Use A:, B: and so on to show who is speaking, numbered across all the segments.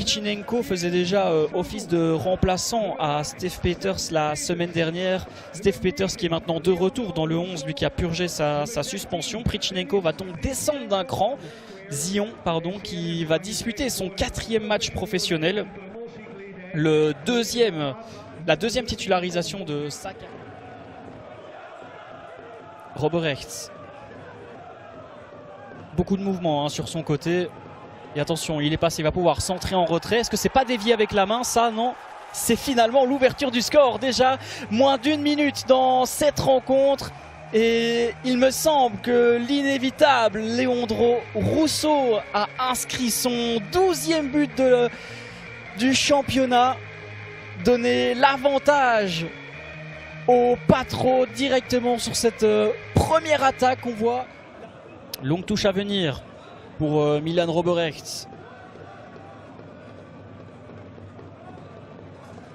A: Prichinenko faisait déjà office de remplaçant à Steve Peters la semaine dernière. Steve Peters qui est maintenant de retour dans le 11, lui qui a purgé sa suspension. Prichinenko va donc descendre d'un cran. Zion, pardon, qui va disputer son 4e match professionnel. La deuxième titularisation de sa carrière. Roberechts. Beaucoup de mouvements sur son côté. Et attention, il est passé, il va pouvoir centrer en retrait. Est-ce que c'est pas dévié avec la main? Ça, non. C'est finalement l'ouverture du score. Déjà, moins d'1 minute dans cette rencontre. Et il me semble que l'inévitable Leandro Rousseau a inscrit son 12e but du championnat. Donner l'avantage au Patro directement sur cette première attaque. On voit longue touche à venir pour Milan Roberechts.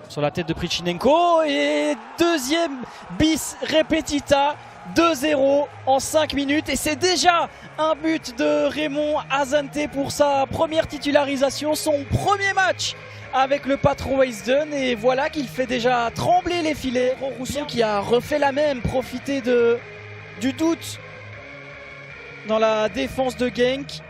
A: Sur la tête de Prichinenko et deuxième bis repetita, 2-0 en 5 minutes. Et c'est déjà un but de Raymond Azante pour sa première titularisation, son premier match avec le Patro Heisden. Et voilà qu'il fait déjà trembler les filets. Rousseau qui a refait la même, profité du doute dans la défense de Genk.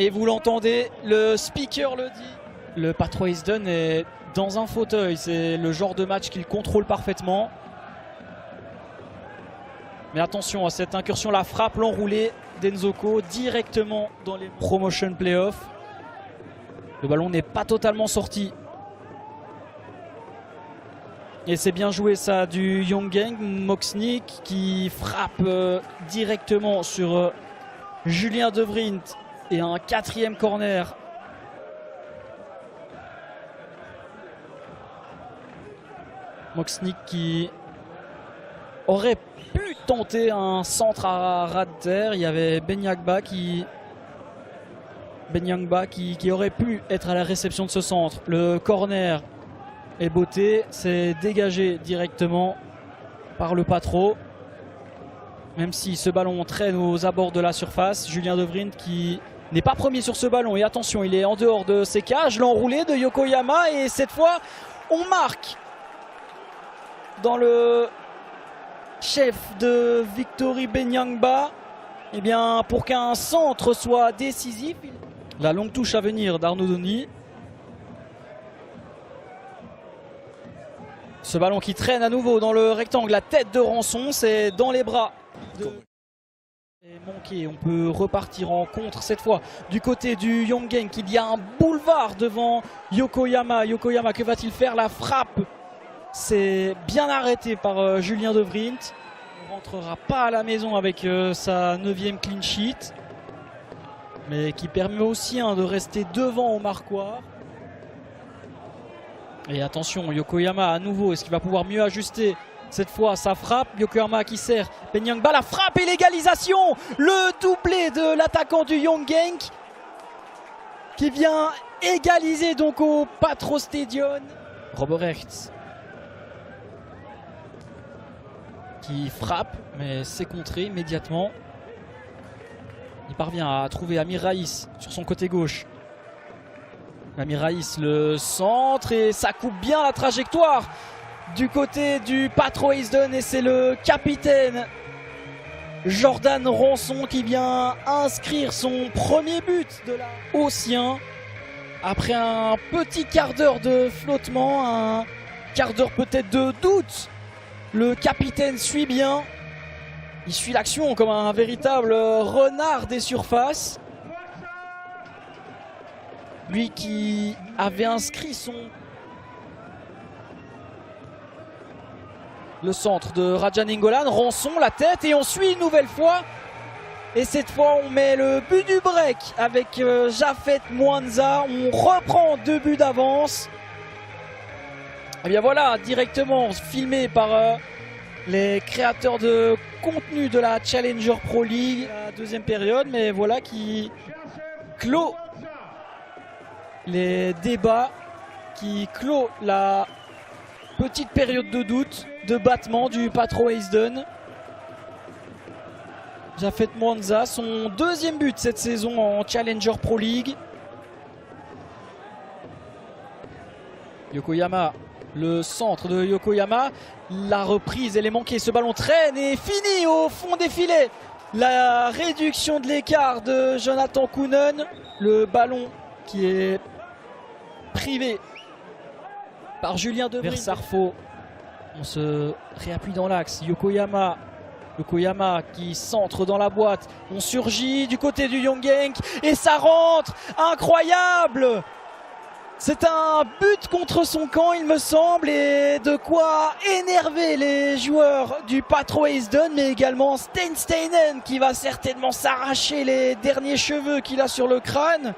A: Et vous l'entendez, le speaker le dit. Le Patro Heisden est dans un fauteuil. C'est le genre de match qu'il contrôle parfaitement. Mais attention à cette incursion, la frappe, l'enroulé d'Enzoko directement dans les promotion playoffs. Le ballon n'est pas totalement sorti. Et c'est bien joué ça du Young Gang. Moxnik qui frappe directement sur Julien De Vrient. Et un 4e corner. Moxnik qui aurait pu tenter un centre à ras de terre. Il y avait Ben Yangba qui aurait pu être à la réception de ce centre. Le corner est botté. C'est dégagé directement par le Patro. Même si ce ballon traîne aux abords de la surface. Julien De Vrient qui n'est pas premier sur ce ballon. Et attention, il est en dehors de ses cages. L'enroulé de Yokoyama. Et cette fois, on marque dans le chef de Victory Benyangba. Eh bien, pour qu'un centre soit décisif. La longue touche à venir d'Arnaud Denis. Ce ballon qui traîne à nouveau dans le rectangle. La tête de Rançon, c'est dans les bras. Et manqué, on peut repartir en contre cette fois du côté du Young Gang. Il y a un boulevard devant Yokoyama. Yokoyama, que va-t-il faire? La frappe, c'est bien arrêté par Julien De Vrient. Il ne rentrera pas à la maison avec sa 9e clean sheet, mais qui permet aussi de rester devant au marquoir. Et attention, Yokoyama à nouveau, est-ce qu'il va pouvoir mieux ajuster? Cette fois, ça frappe. Yokoyama qui sert. Benyangba, la frappe et l'égalisation. Le doublé de l'attaquant du Young Gang qui vient égaliser donc au Patro Stadion. Roberechts qui frappe, mais c'est contré immédiatement. Il parvient à trouver Amir Raïs sur son côté gauche. Amir Raïs, le centre, et ça coupe bien la trajectoire du côté du Patro Heisden. Et c'est le capitaine Jordan Rançon qui vient inscrire son premier but de la Haussien. Après un petit quart d'heure de flottement, un quart d'heure peut-être de doute, le capitaine suit bien. Il suit l'action comme un véritable renard des surfaces. Lui qui avait inscrit le centre de Raja Nainggolan. Rançon, la tête, et on suit une nouvelle fois. Et cette fois, on met le but du break avec Jafet Mwanza. On reprend 2 buts d'avance. Et bien voilà, directement filmé par les créateurs de contenu de la Challenger Pro League. La 2e période, mais voilà qui clôt les débats, qui clôt la petite période de doute, de battement du Patro Heisden. Jafet Mwanza, son deuxième but cette saison en Challenger Pro League. Yokoyama, le centre de Yokoyama. La reprise, elle est manquée. Ce ballon traîne et finit au fond des filets. La réduction de l'écart de Jonathan Kounen. Le ballon qui est privé par Julien Devrient. Vers Sarfo. On se réappuie dans l'axe. Yokoyama qui centre dans la boîte. On surgit du côté du Yongeng et ça rentre. Incroyable! C'est un but contre son camp, il me semble, et de quoi énerver les joueurs du Patro Esden, mais également Steinsteinen qui va certainement s'arracher les derniers cheveux qu'il a sur le crâne.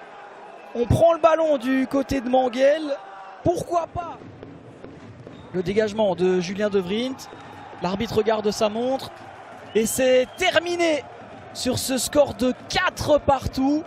A: On prend le ballon du côté de Manguel. Pourquoi pas? Le dégagement de Julien Devrient. L'arbitre regarde sa montre. Et c'est terminé sur ce score de 4 partout.